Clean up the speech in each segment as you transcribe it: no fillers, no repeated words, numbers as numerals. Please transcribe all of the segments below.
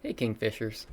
Hey Kingfishers.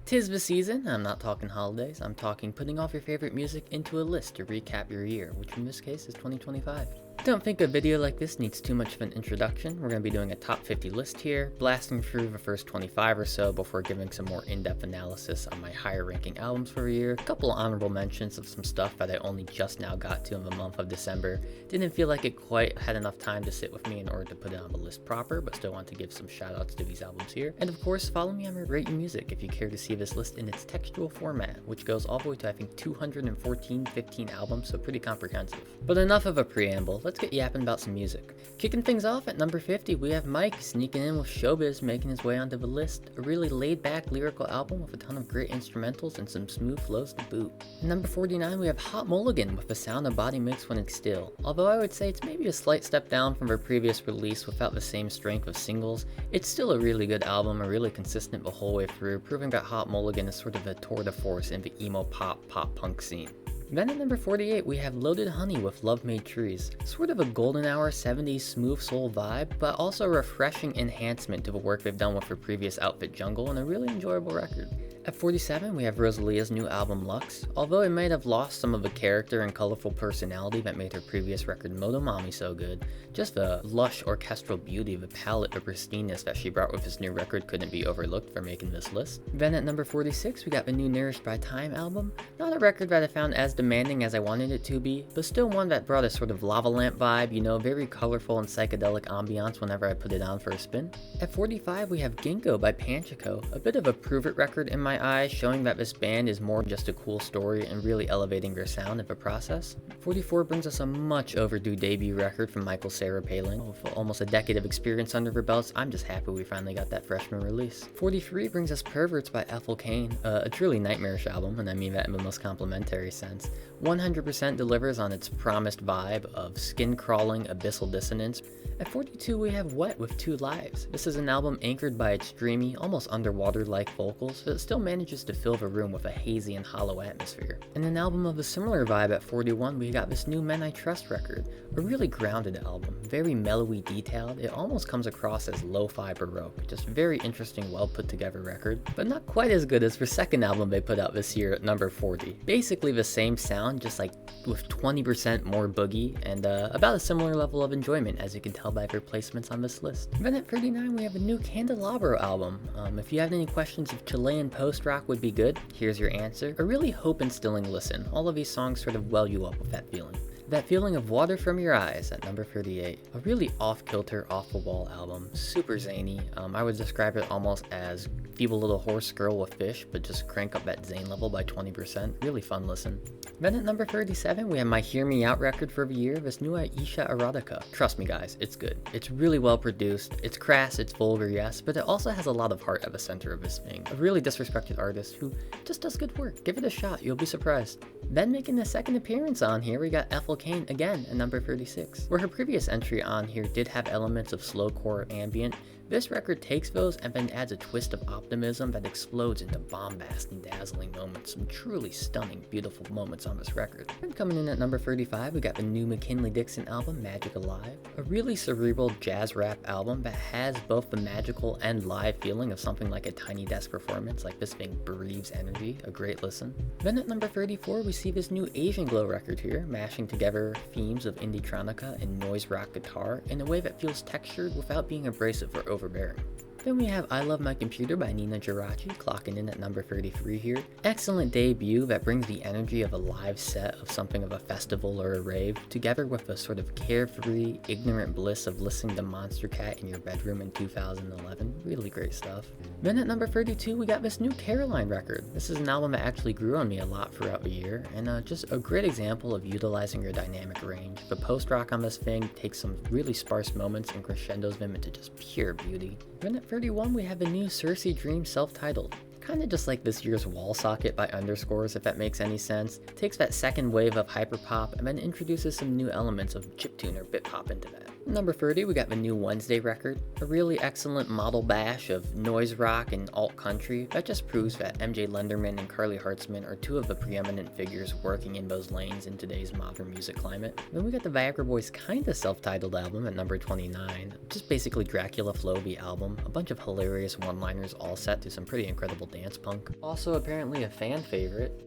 Tis the season, I'm not talking holidays, I'm talking putting all your favorite music into a list to recap your year, which in this case is 2025. Don't think a video like this needs too much of an introduction. We're going to be doing a top 50 list here, blasting through the first 25 or so before giving some more in-depth analysis on my higher ranking albums for the year, a couple honorable mentions of some stuff that I only just now got to in the month of December. Didn't feel like it quite had enough time to sit with me in order to put it on the list proper, but still want to give some shoutouts to these albums here. And of course, follow me on my Rate Your Music if you care to see this list in its textual format, which goes all the way to I think 15 albums, so pretty comprehensive. But enough of a preamble, let's get yapping about some music. Kicking things off at number 50, we have Mike sneaking in with Showbiz, making his way onto the list. A really laid-back lyrical album with a ton of great instrumentals and some smooth flows to boot. At number 49, we have Hot Mulligan with the sound of body mix when it's still. Although I would say it's maybe a slight step down from their previous release without the same strength of singles, it's still a really good album, a really consistent the whole way through, proving that Hot Mulligan is sort of a tour de force in the emo pop punk scene. Then at number 48, we have Loaded Honey with Love Made Trees. Sort of a golden hour 70s smooth soul vibe, but also a refreshing enhancement to the work they've done with their previous outfit Jungle, and a really enjoyable record. At 47, we have Rosalia's new album Lux. Although it might have lost some of the character and colorful personality that made her previous record Motomami so good, just the lush orchestral beauty, the palette of pristineness that she brought with this new record couldn't be overlooked for making this list. Then at number 46, we got the new Nourished by Time album. Not a record that I found as demanding as I wanted it to be, but still one that brought a sort of lava lamp vibe, you know, very colorful and psychedelic ambiance whenever I put it on for a spin. At 45, we have Ginkgo by Panchico, a bit of a prove it record in my eyes, showing that this band is more just a cool story and really elevating their sound in the process. 44 brings us a much overdue debut record from Michael Cera Palin. With almost a decade of experience under their belts, I'm just happy we finally got that freshman release. 43 brings us Perverts by Ethel Cain, a truly nightmarish album, and I mean that in the most complimentary sense. 100% delivers on its promised vibe of skin-crawling abyssal dissonance. At 42, we have Wet with Two Lives. This is an album anchored by its dreamy, almost underwater-like vocals, but it still manages to fill the room with a hazy and hollow atmosphere. In an album of a similar vibe at 41, we got this new Men I Trust record, a really grounded album, very mellowy detailed. It almost comes across as lo-fi baroque, just very interesting, well put together record, but not quite as good as their second album they put out this year at number 40. Basically the same sound, just like with 20% more boogie, and about a similar level of enjoyment, as you can tell by their placements on this list. Then at 39, we have a new Candelabro album. If you have any questions if Chilean post-rock would be good, here's your answer. A really hope-instilling listen. All of these songs sort of well you up with that feeling. That feeling of Water From Your Eyes at number 38. A really off-kilter, off-the-wall album. Super zany. I would describe it almost as Feeble Little Horse Girl with Fish, but just crank up that zane level by 20%. Really fun listen. Then at number 37, we have my Hear Me Out record for the year, this new Aisha Erotica. Trust me guys, it's good. It's really well produced. It's crass, it's vulgar, yes, but it also has a lot of heart at the center of this thing. A really disrespected artist who just does good work. Give it a shot, you'll be surprised. Then making a second appearance on here, we got Ethel Cain again at number 36. Where her previous entry on here did have elements of slowcore ambient, this record takes those and then adds a twist of optimism that explodes into bombast and dazzling moments. Some truly stunning, beautiful moments on this record. And coming in at number 35, we got the new McKinley Dixon album, Magic Alive. A really cerebral jazz rap album that has both the magical and live feeling of something like a Tiny Desk performance, like this thing breathes energy. A great listen. Then at number 34, we see this new Asian Glow record here, mashing together themes of indie-tronica and noise rock guitar in a way that feels textured without being abrasive or overbearing. Then we have I Love My Computer by Nina Geraci, clocking in at number 33 here. Excellent debut that brings the energy of a live set of something of a festival or a rave, together with a sort of carefree, ignorant bliss of listening to Monster Cat in your bedroom in 2011. Really great stuff. Then at number 32, we got this new Caroline record. This is an album that actually grew on me a lot throughout the year, and just a great example of utilizing your dynamic range. The post-rock on this thing takes some really sparse moments and crescendos them into just pure beauty. Then at 31, we have the new Cersei Dream self-titled. Kinda just like this year's Wall Socket by Underscores, if that makes any sense. Takes that second wave of hyperpop and then introduces some new elements of chiptune or bit pop into that. Number 30, we got the new Wednesday record, a really excellent model bash of noise rock and alt country that just proves that MJ Lenderman and Carly Hartzman are two of the preeminent figures working in those lanes in today's modern music climate. Then we got the Viagra Boys' kinda self-titled album at number 29, just basically Dracula Floby album, a bunch of hilarious one-liners all set to some pretty incredible dance punk. Also apparently a fan favorite.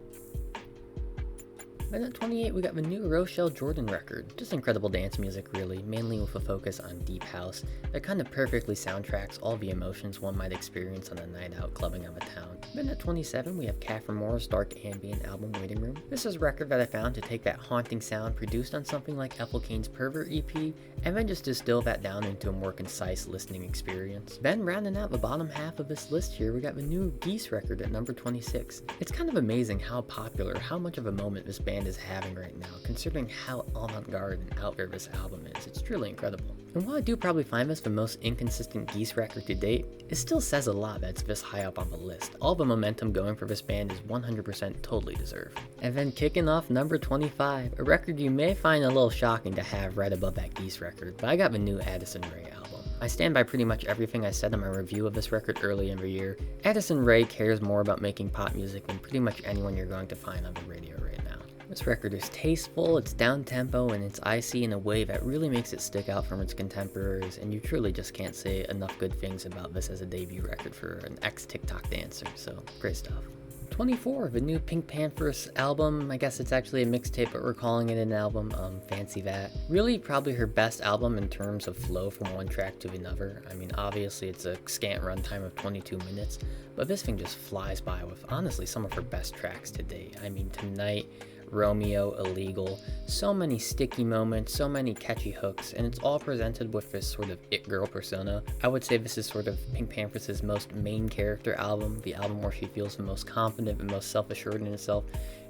Then at 28, we got the new Rochelle Jordan record. Just incredible dance music, really, mainly with a focus on deep house that kind of perfectly soundtracks all the emotions one might experience on a night out clubbing out of town. Then at 27, we have Catherine Moore's dark ambient album, Waiting Room. This is a record that I found to take that haunting sound produced on something like Ethel Cain's Pervert EP, and then just distill that down into a more concise listening experience. Then rounding out the bottom half of this list here, we got the new Geese record at number 26. It's kind of amazing how popular, how much of a moment this band is having right now, considering how avant-garde and out there this album is. It's truly incredible. And while I do probably find this the most inconsistent Geese record to date, it still says a lot that it's this high up on the list. All the momentum going for this band is 100% totally deserved. And then kicking off number 25, a record you may find a little shocking to have right above that Geese record, but I got the new Addison Rae album. I stand by pretty much everything I said in my review of this record early in the year. Addison Rae cares more about making pop music than pretty much anyone you're going to find on the radio right now. This record is tasteful, it's down-tempo, and it's icy in a way that really makes it stick out from its contemporaries, and you truly just can't say enough good things about this as a debut record for an ex-TikTok dancer, so great stuff. 24, the new Pink Panthers album. I guess it's actually a mixtape, but we're calling it an album. Fancy that. Really, probably her best album in terms of flow from one track to another. I mean, obviously it's a scant runtime of 22 minutes, but this thing just flies by with, honestly, some of her best tracks to date. I mean, Tonight, Romeo, Illegal, so many sticky moments, so many catchy hooks, and it's all presented with this sort of it girl persona. I would say this is sort of Pink Panthers' most main character album, the album where she feels the most confident and most self-assured in herself,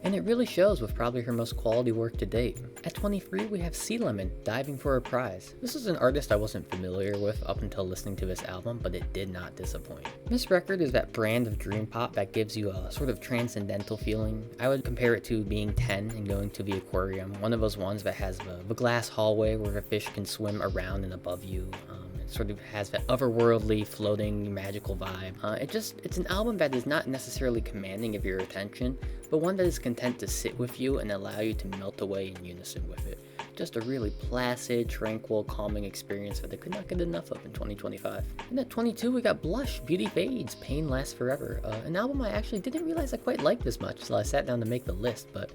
and it really shows with probably her most quality work to date. At 23, we have Sea Lemon, Diving for a Prize. This is an artist I wasn't familiar with up until listening to this album, but it did not disappoint. This record is that brand of dream pop that gives you a sort of transcendental feeling. I would compare it to being 10 and going to the aquarium, one of those ones that has the glass hallway where the fish can swim around and above you. It sort of has that otherworldly, floating, magical vibe. It's an album that is not necessarily commanding of your attention, but one that is content to sit with you and allow you to melt away in unison with it. Just a really placid, tranquil, calming experience that I could not get enough of in 2025. And at 22, we got Blush, Beauty Fades, Pain Lasts Forever. An album I actually didn't realize I quite liked this much until I sat down to make the list, but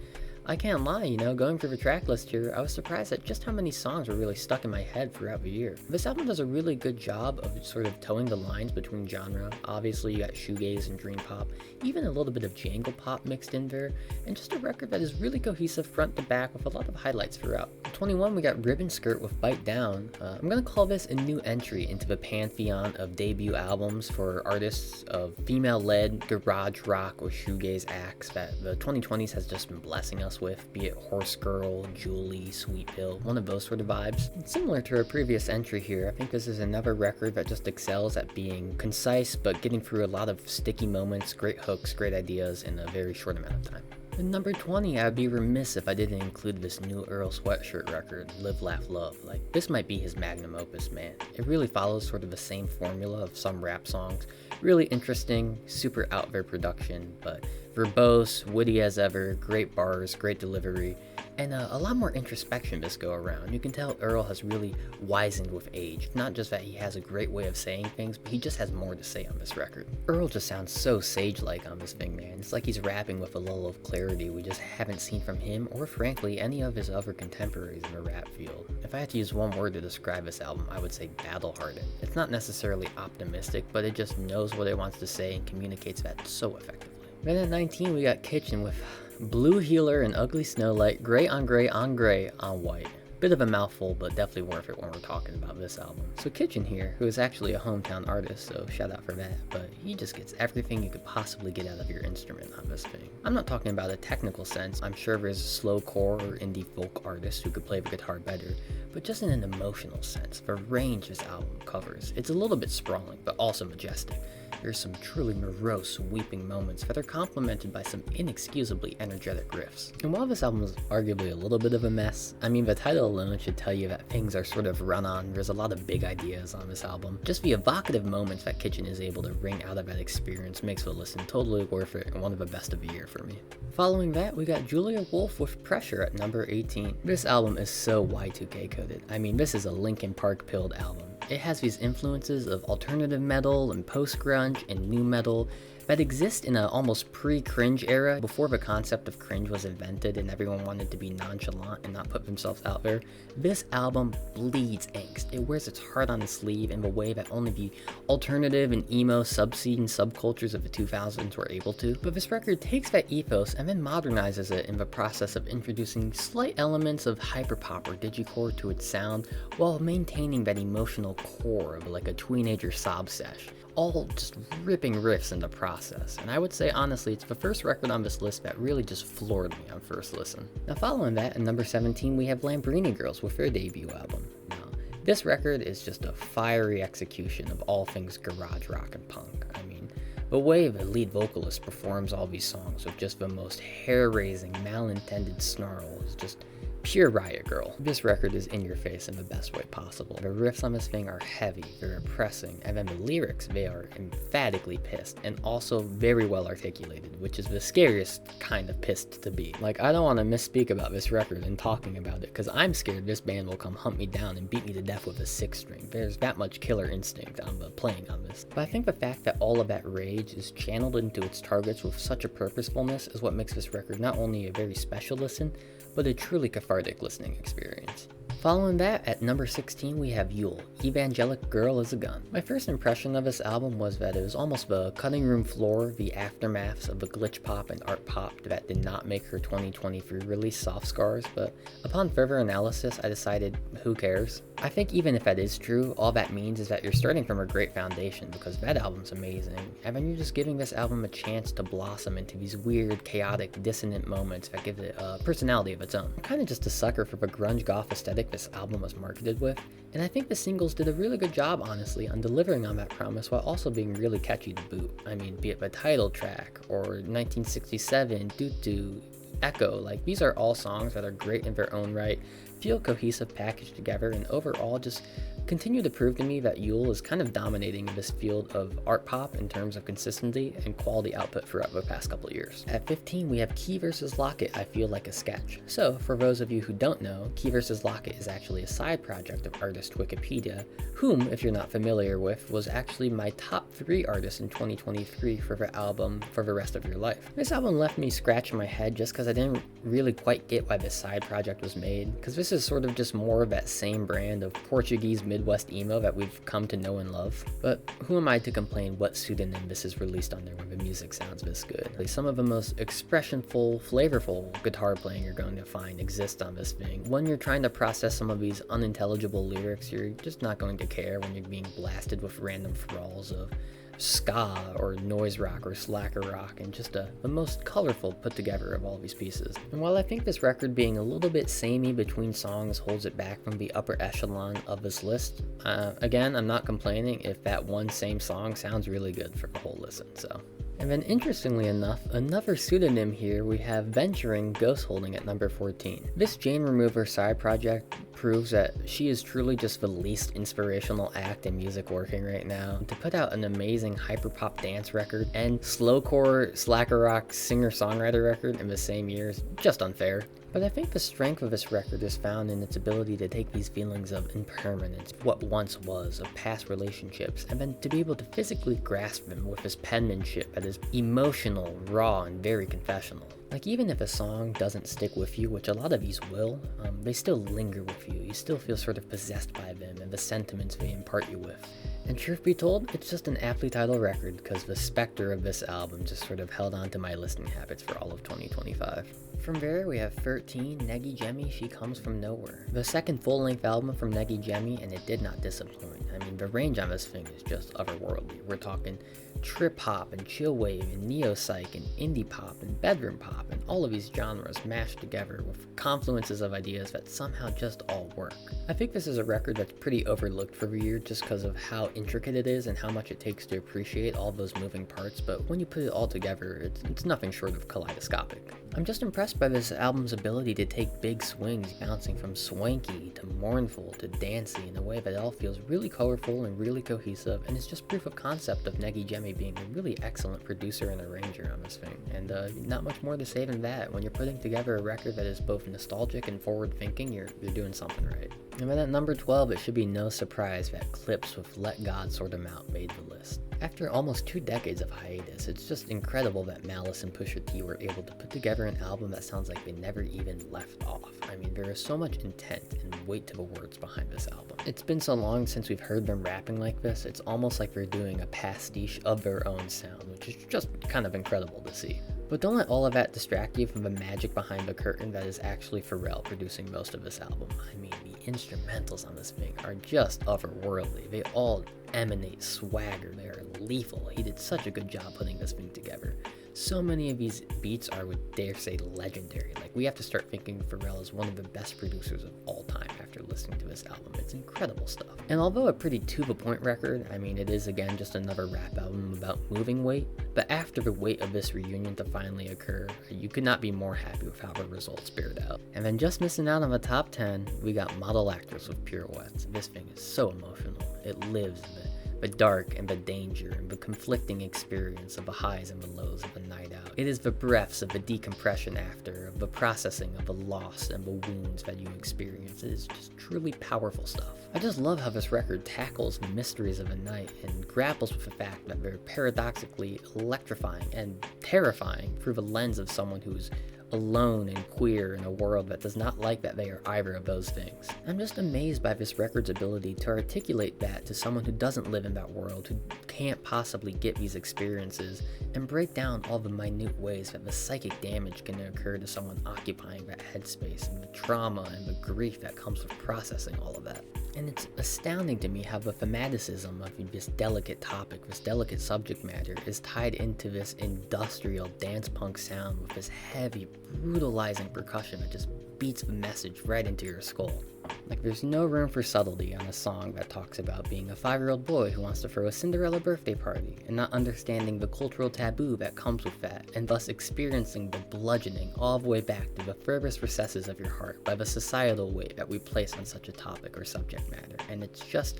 I can't lie, going through the track list here, I was surprised at just how many songs were really stuck in my head throughout the year. This album does a really good job of sort of towing the lines between genre. Obviously, you got shoegaze and dream pop, even a little bit of jangle pop mixed in there, and just a record that is really cohesive front to back with a lot of highlights throughout. At 21, we got Ribbon Skirt with Bite Down. I'm gonna call this a new entry into the pantheon of debut albums for artists of female-led garage rock or shoegaze acts that the 2020s has just been blessing us with, be it Horse Girl, Julie, Sweet Pill, one of those sort of vibes. And similar to our previous entry here, I think this is another record that just excels at being concise but getting through a lot of sticky moments, great hooks, great ideas in a very short amount of time. And number 20, I'd be remiss if I didn't include this new Earl Sweatshirt record, Live, Laugh, Love. Like, this might be his magnum opus, man. It really follows sort of the same formula of some rap songs. Really interesting, super out there production, but verbose, witty as ever, great bars, great delivery, and a lot more introspection this go around. You can tell Earl has really wizened with age. Not just that he has a great way of saying things, but he just has more to say on this record. Earl just sounds so sage-like on this thing, man. It's like he's rapping with a level of clarity we just haven't seen from him, or frankly, any of his other contemporaries in the rap field. If I had to use one word to describe this album, I would say battle-hardened. It's not necessarily optimistic, but it just knows what it wants to say and communicates that so effectively. Then at 19, we got Kitchen with Blue Healer and Ugly Snowlight, Gray on Gray on Gray on White. Bit of a mouthful, but definitely worth it when we're talking about this album. So Kitchen here, who is actually a hometown artist, so shout out for that, but he just gets everything you could possibly get out of your instrument on this thing. I'm not talking about a technical sense. I'm sure there's slowcore or indie folk artists who could play the guitar better, but just in an emotional sense, the range this album covers. It's a little bit sprawling, but also majestic. There's some truly morose, weeping moments that are complemented by some inexcusably energetic riffs. And while this album is arguably a little bit of a mess, I mean, the title alone should tell you that things are sort of run on. There's a lot of big ideas on this album. Just the evocative moments that Kitchen is able to wring out of that experience makes the listen totally worth it and one of the best of the year for me. Following that, we got Julia Wolf with Pressure at number 18. This album is so Y2K coded. I mean, this is a Linkin Park pilled album. It has these influences of alternative metal and post-grunge and nu metal that exist in an almost pre-cringe era, before the concept of cringe was invented and everyone wanted to be nonchalant and not put themselves out there. This album bleeds angst. It wears its heart on its sleeve in the way that only the alternative and emo subscene subcultures of the 2000s were able to. But this record takes that ethos and then modernizes it in the process of introducing slight elements of hyperpop or digicore to its sound, while maintaining that emotional core of like a teenager sob sesh. All just ripping riffs in the process, and I would say honestly it's the first record on this list that really just floored me on first listen. Now following that, at number 17 we have Lambrini Girls with their debut album. Now this record is just a fiery execution of all things garage rock and punk. I mean, the way the lead vocalist performs all these songs with just the most hair-raising, malintended snarl is just pure Riot Girl. This record is in your face in the best way possible. The riffs on this thing are heavy, they're oppressing, and then the lyrics, they are emphatically pissed, and also very well articulated, which is the scariest kind of pissed to be. Like, I don't want to misspeak about this record in talking about it, because I'm scared this band will come hunt me down and beat me to death with a 6-string. There's that much killer instinct on the playing on this. But I think the fact that all of that rage is channeled into its targets with such a purposefulness is what makes this record not only a very special listen, but a truly cathartic listening experience. Following that, at number 16 we have Yule, Evangelic Girl is a Gun. My first impression of this album was that it was almost the cutting room floor, the aftermaths of the glitch pop and art pop that did not make her 2023 release Soft Scars, but upon further analysis I decided, who cares? I think even if that is true, all that means is that you're starting from a great foundation, because that album's amazing, and then you're just giving this album a chance to blossom into these weird, chaotic, dissonant moments that give it a personality of its own. I'm kind of just a sucker for the grunge goth aesthetic this album was marketed with, and I think the singles did a really good job, honestly, on delivering on that promise while also being really catchy to boot. I mean, be it the title track, or 1967, Doot Doot, Echo, like these are all songs that are great in their own right, feel cohesive packaged together, and overall just continue to prove to me that Yule is kind of dominating this field of art pop in terms of consistency and quality output throughout the past couple of years. At 15 we have Key vs. Locket, I Feel Like a Sketch. So for those of you who don't know, Key vs. Locket is actually a side project of artist Wikipedia, whom, if you're not familiar with, was actually my top 3 artists in 2023 for the album For the Rest of Your Life. This album left me scratching my head just because I didn't really quite get why this side project was made, because this is sort of just more of that same brand of Portuguese Midwest emo that we've come to know and love. But who am I to complain what pseudonym this is released under when the music sounds this good? Some of the most expressionful, flavorful guitar playing you're going to find exists on this thing. When you're trying to process some of these unintelligible lyrics, you're just not going to care when you're being blasted with random thralls of ska or noise rock or slacker rock, and just the most colorful put together of all these pieces. And while I think this record being a little bit samey between songs holds it back from the upper echelon of this list, again, I'm not complaining if that one same song sounds really good for the whole listen, so. And then interestingly enough, another pseudonym here, we have Venturing Ghost Holding at number 14. This Jane Remover side project proves that she is truly just the least inspirational act in music working right now. To put out an amazing hyperpop dance record and slowcore slacker rock singer-songwriter record in the same year is just unfair. But I think the strength of this record is found in its ability to take these feelings of impermanence, what once was, of past relationships, and then to be able to physically grasp them with this penmanship that is emotional, raw, and very confessional. Like, even if a song doesn't stick with you, which a lot of these will, they still linger with you. You still feel sort of possessed by them and the sentiments they impart you with. And truth be told, it's just an aptly titled record because the specter of this album just sort of held on to my listening habits for all of 2025. From there, we have 13, Negi Jemi, She Comes From Nowhere. The second full-length album from Negi Jemi, and it did not disappoint. I mean, the range on this thing is just otherworldly. We're talking trip hop and chill wave and neo-psych and indie pop and bedroom pop, and all of these genres mashed together with confluences of ideas that somehow just all work. I think this is a record that's pretty overlooked for the year just because of how intricate it is and how much it takes to appreciate all those moving parts, but when you put it all together, it's nothing short of kaleidoscopic. I'm just impressed by this album's ability to take big swings, bouncing from swanky to mournful to dancey in a way that it all feels really colorful and really cohesive, and it's just proof of concept of Negi Jemi being a really excellent producer and arranger on this thing. And not much more to say than that. When you're putting together a record that is both nostalgic and forward-thinking, you're doing something right. And then at number 12, it should be no surprise that Clips with Let God Sort 'Em Out made the list. After almost 2 decades of hiatus, it's just incredible that Malice and Pusha T were able to put together an album that sounds like they never even left off. I mean, there is so much intent and weight to the words behind this album. It's been so long since we've heard them rapping like this, it's almost like they're doing a pastiche of their own sound, which is just kind of incredible to see. But don't let all of that distract you from the magic behind the curtain that is actually Pharrell producing most of this album. I mean, the instrumentals on this thing are just otherworldly. They all emanate swagger, they are lethal. He did such a good job putting this thing together. So many of these beats are, would dare say, legendary. Like, we have to start thinking Pharrell is one of the best producers of all time after listening to this album. It's incredible stuff. And although a pretty to-the-point record, I mean, it is again just another rap album about moving weight, but after the weight of this reunion to finally occur, you could not be more happy with how the results bared out. And then just missing out on the top 10, we got Model Actress with Pirouettes. This thing is so emotional. It lives in the dark and the danger and the conflicting experience of the highs and the lows of a night out. It is the breaths of the decompression after, of the processing of the loss and the wounds that you experience. It is just truly powerful stuff. I just love how this record tackles the mysteries of a night and grapples with the fact that they're paradoxically electrifying and terrifying through the lens of someone who's alone and queer in a world that does not like that they are either of those things. I'm just amazed by this record's ability to articulate that to someone who doesn't live in that world, who can't possibly get these experiences, and break down all the minute ways that the psychic damage can occur to someone occupying that headspace, and the trauma and the grief that comes with processing all of that. And it's astounding to me how the thematicism of this delicate topic, this delicate subject matter, is tied into this industrial dance punk sound with this heavy, brutalizing percussion that just beats the message right into your skull. Like, there's no room for subtlety on a song that talks about being a 5-year-old boy who wants to throw a Cinderella birthday party and not understanding the cultural taboo that comes with that, and thus experiencing the bludgeoning all the way back to the furthest recesses of your heart by the societal weight that we place on such a topic or subject matter. And it's just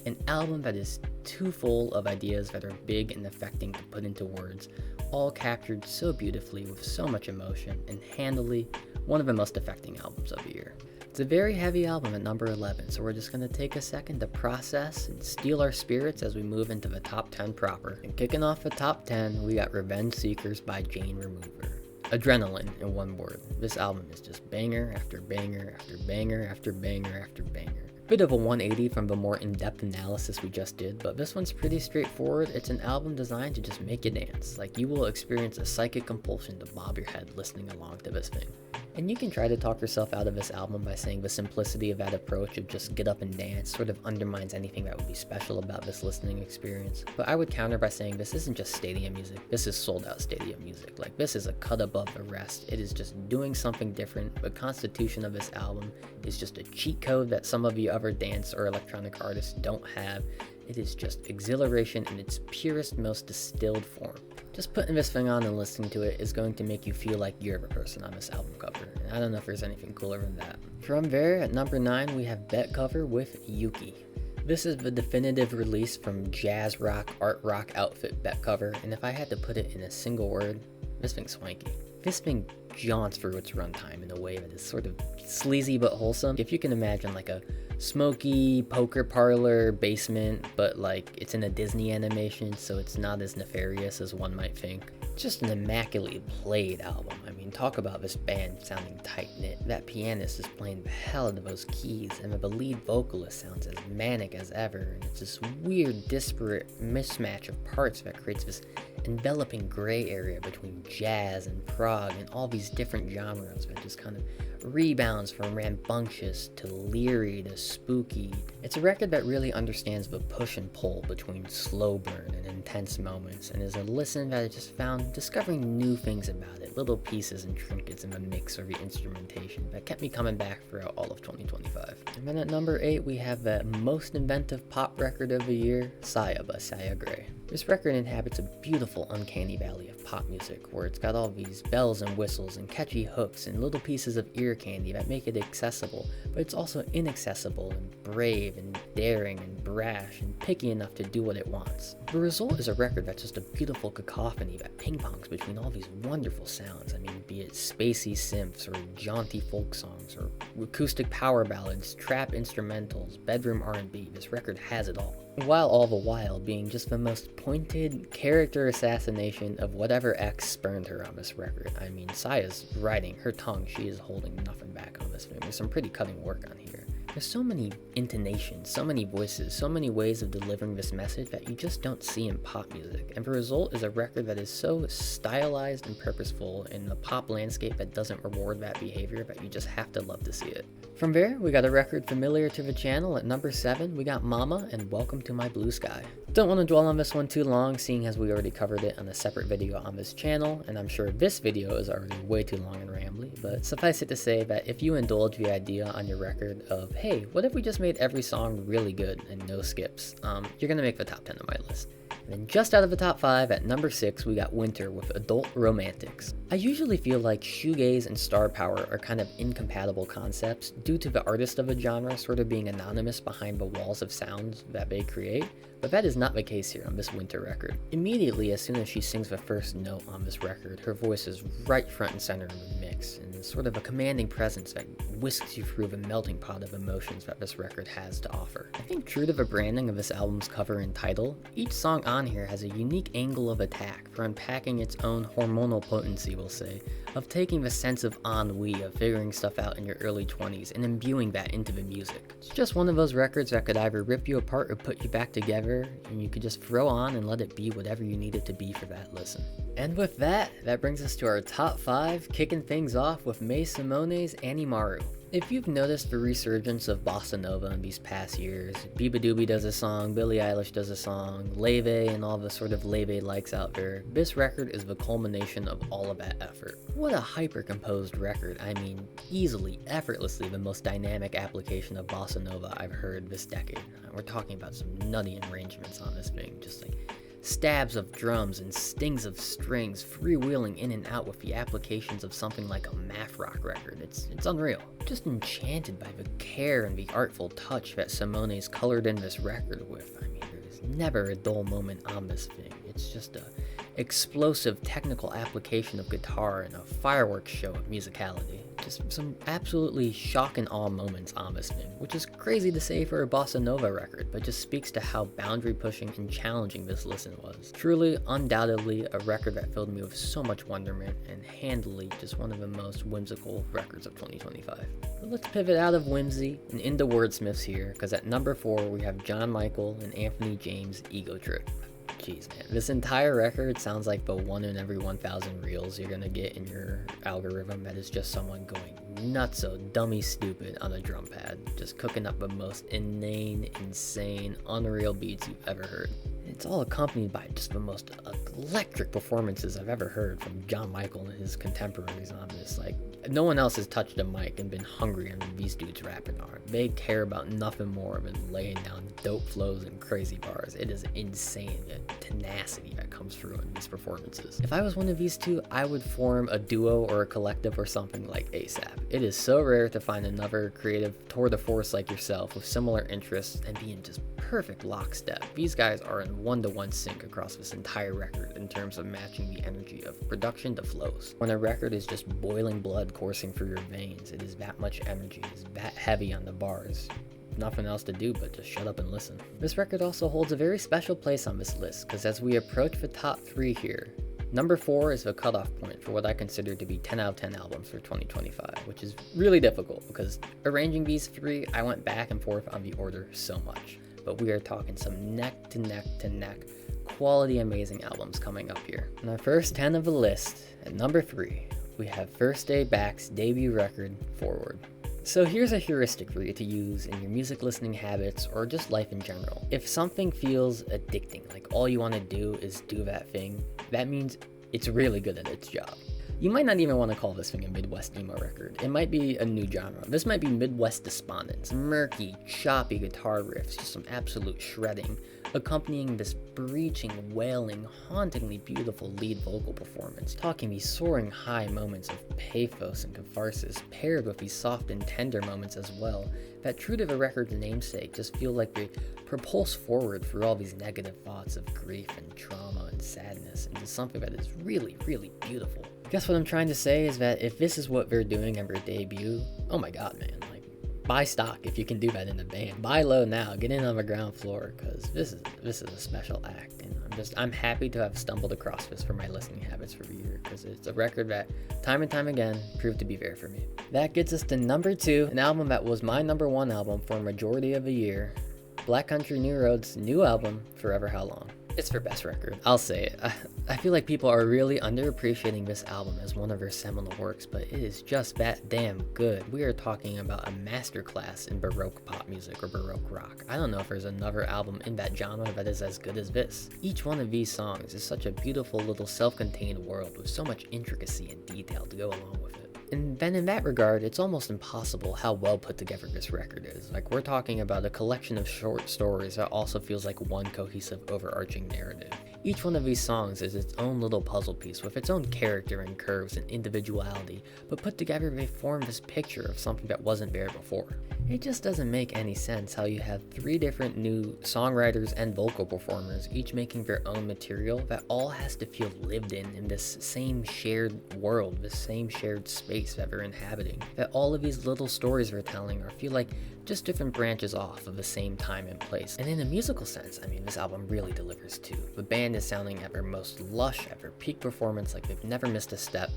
an album that is too full of ideas that are big and affecting to put into words, all captured so beautifully with so much emotion, and handily one of the most affecting albums of the year. It's a very heavy album at number 11, so we're just going to take a second to process and steal our spirits as we move into the top 10 proper. And kicking off the top 10, we got Revenge Seekers by Jane Remover. Adrenaline, in one word. This album is just banger after banger after banger after banger after banger. Bit of a 180 from the more in-depth analysis we just did, but this one's pretty straightforward. It's an album designed to just make you dance. Like, you will experience a psychic compulsion to bob your head listening along to this thing. And you can try to talk yourself out of this album by saying the simplicity of that approach of just get up and dance sort of undermines anything that would be special about this listening experience. But I would counter by saying this isn't just stadium music, this is sold out stadium music. Like, this is a cut above the rest. It is just doing something different. The constitution of this album is just a cheat code that some of the other dance or electronic artists don't have. It is just exhilaration in its purest, most distilled form. Just putting this thing on and listening to it is going to make you feel like you're the person on this album cover, and I don't know if there's anything cooler than that. From there, at number 9, we have Bet Cover with Yuki. This is the definitive release from jazz rock, art rock outfit Bet Cover, and if I had to put it in a single word, this thing's swanky. This thing jaunts through its runtime in a way that is sort of sleazy but wholesome. If you can imagine like a smoky poker parlor basement, but like it's in a Disney animation, so it's not as nefarious as one might think. Just an immaculately played album. I mean, mean, talk about this band sounding tight-knit. That pianist is playing the hell out of those keys, and the lead vocalist sounds as manic as ever, and it's this weird, disparate mismatch of parts that creates this enveloping gray area between jazz and prog and all these different genres that just kind of rebounds from rambunctious to leery to spooky. It's a record that really understands the push and pull between slow burn and intense moments, and is a listen that I just found discovering new things about it, little pieces and trinkets in the mix or the instrumentation that kept me coming back throughout all of 2025. And then at number 8 we have the most inventive pop record of the year, Saya by Saya Gray. This record inhabits a beautiful uncanny valley of pop music, where it's got all these bells and whistles and catchy hooks and little pieces of ear candy that make it accessible, but it's also inaccessible and brave and daring and brash and picky enough to do what it wants. The result is a record that's just a beautiful cacophony that ping-pongs between all these wonderful sounds. I mean, be it spacey synths or jaunty folk songs or acoustic power ballads, trap instrumentals, bedroom R&B, this record has it all. While all the while being just the most pointed character assassination of whatever ex spurned her on this record. I mean, Saya's riding her tongue, she is holding nothing back on this thing. There's some pretty cutting work on here. There's so many intonations, so many voices, so many ways of delivering this message that you just don't see in pop music, and the result is a record that is so stylized and purposeful in the pop landscape that doesn't reward that behavior that you just have to love to see it. From there, we got a record familiar to the channel. At number 7, we got Mama and Welcome to My Blue Sky. Don't want to dwell on this one too long, seeing as we already covered it on a separate video on this channel, and I'm sure this video is already way too long and rambly, but suffice it to say that if you indulge the idea on your record of, hey, what if we just made every song really good and no skips, you're gonna make the top 10 of my list. And then just out of the top 5, at number 6, we got Winter with Adult Romantics. I usually feel like shoegaze and star power are kind of incompatible concepts due to the artist of a genre sort of being anonymous behind the walls of sounds that they create, but that is not the case here on this Winter record. Immediately, as soon as she sings the first note on this record, her voice is right front and center in the mix, and is sort of a commanding presence that whisks you through the melting pot of emotions that this record has to offer. I think true to the branding of this album's cover and title, each song on here has a unique angle of attack for unpacking its own hormonal potency, we'll say, of taking the sense of ennui of figuring stuff out in your early 20s and imbuing that into the music. It's just one of those records that could either rip you apart or put you back together, and you could just throw on and let it be whatever you need it to be for that listen. And with that brings us to our top 5, kicking things off with May Simone's Animaru. If you've noticed the resurgence of bossa nova in these past years, Biba Doobie does a song, Billie Eilish does a song, Leve and all the sort of Leve likes out there, this record is the culmination of all of that effort. What a hyper-composed record. I mean, easily, effortlessly the most dynamic application of bossa nova I've heard this decade. We're talking about some nutty arrangements on this thing, just like stabs of drums and stings of strings freewheeling in and out with the applications of something like a math rock record. It's unreal. Just enchanted by the care and the artful touch that Simone's colored in this record with. I mean, there's never a dull moment on this thing. It's just a explosive technical application of guitar and a fireworks show of musicality. Just some absolutely shock and awe moments on this thing, which is crazy to say for a bossa nova record, but just speaks to how boundary pushing and challenging this listen was. Truly, undoubtedly, a record that filled me with so much wonderment, and handily just one of the most whimsical records of 2025. But let's pivot out of whimsy and into wordsmiths here, because at number 4 we have John Michael and Anthony James' Ego Trip. Jeez, man, this entire record sounds like the 1 in every 1,000 reels you're gonna get in your algorithm that is just someone going nutso dummy stupid on a drum pad, just cooking up the most inane, insane, unreal beats you've ever heard. It's all accompanied by just the most electric performances I've ever heard from John Michael and his contemporaries on this. Like, no one else has touched a mic and been hungry on these dudes rapping on. They care about nothing more than laying down dope flows and crazy bars. It is insane, the tenacity that comes through in these performances. If I was one of these two, I would form a duo or a collective or something like ASAP. It is so rare to find another creative tour de force like yourself with similar interests and be in just perfect lockstep. These guys are in one-to-one sync across this entire record in terms of matching the energy of production to flows. When a record is just boiling blood coursing through your veins, it is that much energy, it is that heavy on the bars. Nothing else to do but just shut up and listen. This record also holds a very special place on this list, because as we approach the top 3 here, Number 4 is the cutoff point for what I consider to be 10 out of 10 albums for 2025, which is really difficult because arranging these 3, I went back and forth on the order so much. But we are talking some neck to neck to neck quality amazing albums coming up here. In our first 10 of the list, at number 3, we have First Day Back's debut record, Forward. So here's a heuristic for you to use in your music listening habits or just life in general. If something feels addicting, like all you want to do is do that thing, that means it's really good at its job. You might not even want to call this thing a Midwest emo record. It might be a new genre. This might be Midwest despondence, murky, choppy guitar riffs, just some absolute shredding, accompanying this breaching, wailing, hauntingly beautiful lead vocal performance, talking these soaring high moments of pathos and catharsis, paired with these soft and tender moments as well, that true to the record's namesake just feel like they propulse forward through all these negative thoughts of grief and trauma and sadness into something that is really, really beautiful. Guess what I'm trying to say is that if this is what they're doing at their debut, oh my god, man, like, buy stock if you can do that in a band. Buy low now, get in on the ground floor, because this is a special act, and I'm happy to have stumbled across this for my listening habits for the year, because it's a record that time and time again proved to be there for me. That gets us to number 2, an album that was my number 1 album for a majority of the year, Black Country New Road's new album, Forever How Long. It's their best record, I'll say it. I feel like people are really underappreciating this album as one of their seminal works, but it is just that damn good. We are talking about a masterclass in Baroque pop music or Baroque rock. I don't know if there's another album in that genre that is as good as this. Each one of these songs is such a beautiful little self-contained world with so much intricacy and detail to go along with it. And then in that regard, it's almost impossible how well put together this record is. Like, we're talking about a collection of short stories that also feels like one cohesive overarching narrative. Each one of these songs is its own little puzzle piece with its own character and curves and individuality, but put together they form this picture of something that wasn't there before. It just doesn't make any sense how you have 3 different new songwriters and vocal performers, each making their own material that all has to feel lived in this same shared world, this same shared space that they're inhabiting. That all of these little stories they're telling feel like just different branches off of the same time and place. And in a musical sense, I mean, this album really delivers too. The band is sounding at their most lush, at their peak performance, like they've never missed a step.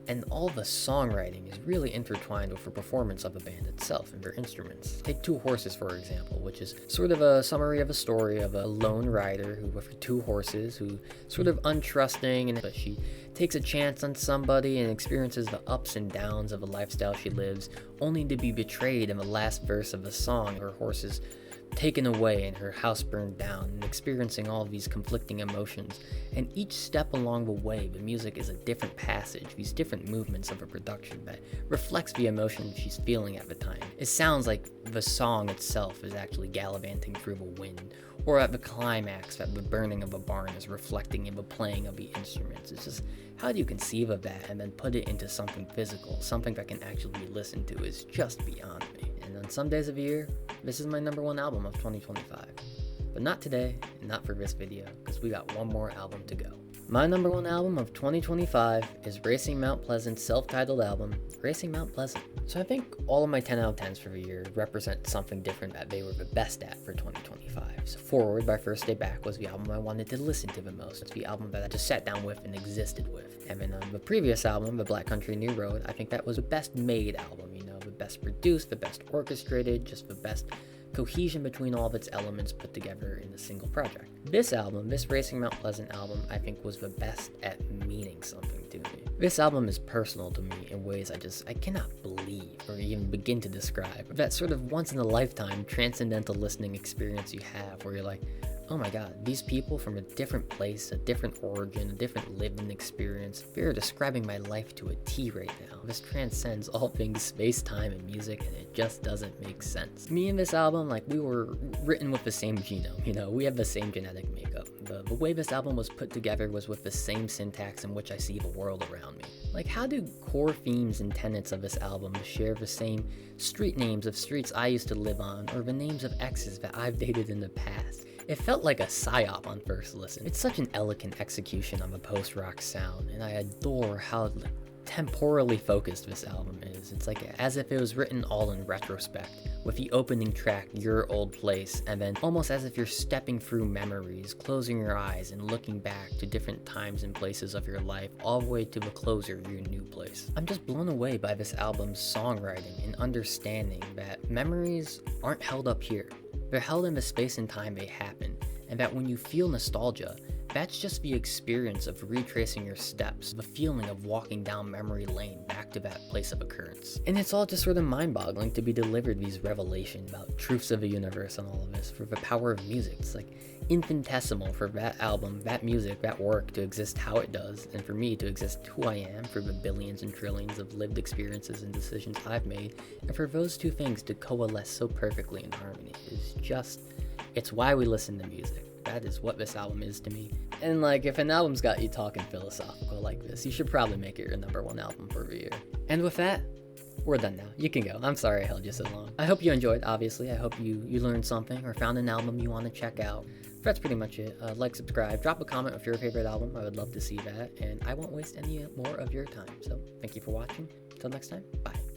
And all the songwriting is really intertwined with the performance of the band itself and their instruments. Take Two Horses, for example, which is sort of a summary of a story of a lone rider who, with her 2 horses, who sort of untrusting, but she takes a chance on somebody and experiences the ups and downs of the lifestyle she lives, only to be betrayed in the last verse of the song. Her horses taken away and her house burned down, and experiencing all of these conflicting emotions. And each step along the way, the music is a different passage, these different movements of a production that reflects the emotion she's feeling at the time. It sounds like the song itself is actually gallivanting through the wind, or at the climax that the burning of a barn is reflecting in the playing of the instruments. It's just, how do you conceive of that and then put it into something physical, something that can actually be listened to, is just beyond me. And on some days of the year, this is my number 1 album of 2025. But not today, and not for this video, because we got one more album to go. My number 1 album of 2025 is Racing Mount Pleasant's self-titled album, Racing Mount Pleasant. So I think all of my 10 out of 10s for the year represent something different that they were the best at for 2025. So Forward by First Day Back was the album I wanted to listen to the most. It's the album that I just sat down with and existed with. And then the previous album, the Black Country New Road, I think that was the best made album, the best produced, the best orchestrated, just the best cohesion between all of its elements put together in a single project. This album, this Racing Mount Pleasant album, I think was the best at meaning something to me. This album is personal to me in ways I cannot believe or even begin to describe. That sort of once in a lifetime transcendental listening experience you have where you're like, oh my god, these people from a different place, a different origin, a different lived-in experience, they're describing my life to a T right now. This transcends all things space, time, and music, and it just doesn't make sense. Me and this album, we were written with the same genome, we have the same genetic makeup. The way this album was put together was with the same syntax in which I see the world around me. How do core themes and tenets of this album share the same street names of streets I used to live on, or the names of exes that I've dated in the past? It felt like a psyop on first listen. It's such an elegant execution of a post-rock sound, and I adore how temporally focused this album is. It's like as if it was written all in retrospect, with the opening track, Your Old Place, and then almost as if you're stepping through memories, closing your eyes and looking back to different times and places of your life, all the way to the closer, Your New Place. I'm just blown away by this album's songwriting and understanding that memories aren't held up here. They're held in the space and time they happen, and that when you feel nostalgia, that's just the experience of retracing your steps, the feeling of walking down memory lane back to that place of occurrence. And it's all just sort of mind-boggling to be delivered these revelations about truths of the universe and all of this, for the power of music. It's like infinitesimal for that album, that music, that work to exist how it does, and for me to exist who I am through the billions and trillions of lived experiences and decisions I've made, and for those two things to coalesce so perfectly in harmony is just, it's why we listen to music. That is what this album is to me. And like, if an album's got you talking philosophical like this, you should probably make it your #1 album for the year. And with that, we're done now. You can go. I'm sorry I held you so long. I hope you enjoyed, obviously. I hope you learned something or found an album you want to check out. That's pretty much it. Like, subscribe, drop a comment with your favorite album. I would love to see that. And I won't waste any more of your time. So thank you for watching. Until next time, bye.